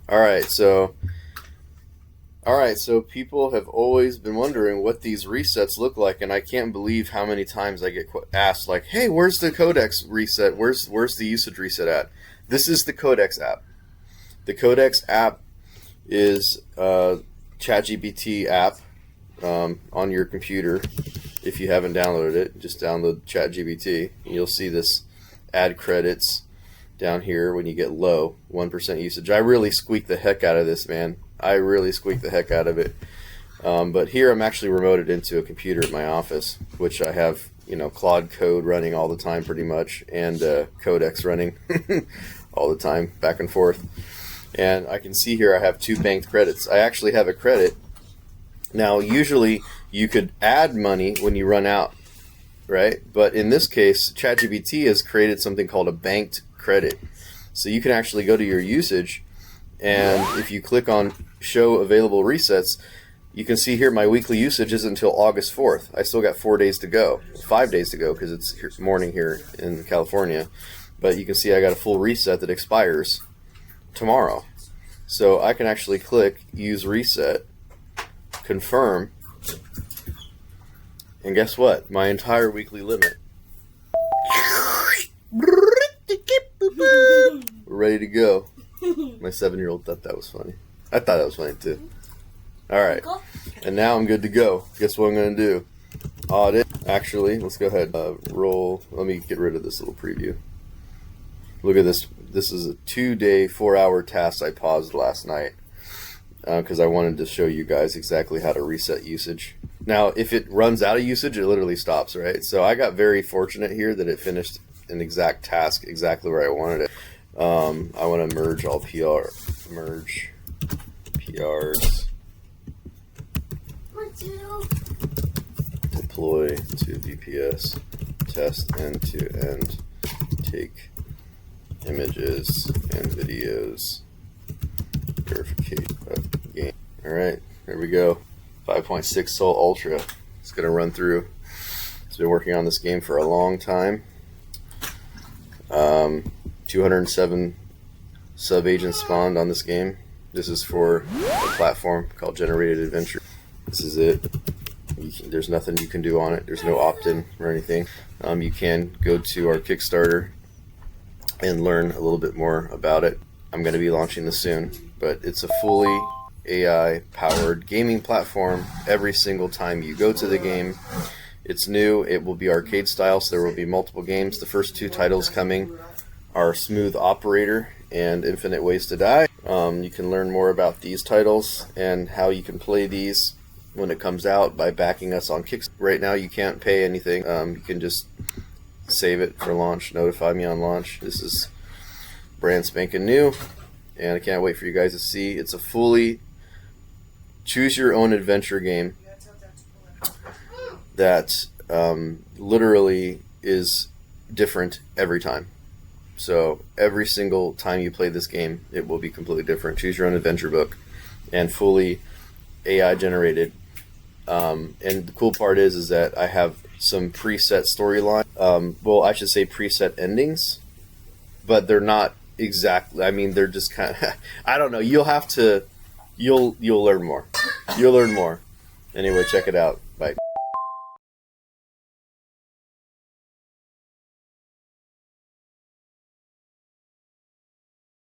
All right, so people have always been wondering what these resets look like, and I can't believe how many times I get asked, like, "Hey, where's the Codex reset? Where's the usage reset at?" This is the Codex app. The Codex app is a ChatGPT app on your computer. If you haven't downloaded it, just download ChatGPT. You'll see this add credits down here when you get low, 1% usage. I really squeak the heck out of this, man. I really squeak the heck out of it. But here I'm actually remoted into a computer at my office, which I have, Claude Code running all the time pretty much, and Codex running all the time, back and forth. And I can see here I have 2 banked credits. I actually have a credit. Now, usually you could add money when you run out, right? But in this case, ChatGPT has created something called a banked credit. So you can actually go to your usage, and if you click on show available resets, you can see here my weekly usage is until August 4th. I still got 4 days to go, 5 days to go because it's morning here in California. But you can see I got a full reset that expires tomorrow. So I can actually click use reset, confirm, and guess what? My entire weekly limit. We're ready to go. My 7-year-old thought that was funny. I thought that was funny too. Alright, and now I'm good to go. Guess what I'm going to do? Audit. Actually, let's go ahead. Roll. Let me get rid of this little preview. Look at this. This is a 2-day, 4-hour task I paused last night because I wanted to show you guys exactly how to reset usage. Now, if it runs out of usage, it literally stops, right? So I got very fortunate here that it finished an exact task exactly where I wanted it. I want to merge all merge PRs, deploy to VPS, test end-to-end, take images and videos, verification of game. Alright, there we go. 5.6 Sol Ultra. It's going to run through. It's been working on this game for a long time. 207 sub-agents spawned on this game. This is for a platform called Generated Adventure. This is it. There's nothing you can do on it. There's no opt-in or anything. You can go to our Kickstarter and learn a little bit more about it. I'm going to be launching this soon, but it's a fully AI-powered gaming platform. Every single time you go to the game, it's new. It will be arcade style, so there will be multiple games. The first 2 titles coming are Smooth Operator and Infinite Ways to Die. You can learn more about these titles and how you can play these when it comes out by backing us on Kickstarter. Right now you can't pay anything. You can just save it for launch, notify me on launch. This is brand spanking new, and I can't wait for you guys to see. It's a fully choose your own adventure game that literally is different every time. So every single time you play this game, it will be completely different. Choose your own adventure book, and fully AI generated. And the cool part is that I have some preset storyline. Well, I should say preset endings, but they're not exactly. I mean, they're just kind of. I don't know. You'll have to. You'll learn more. You'll learn more. Anyway, check it out.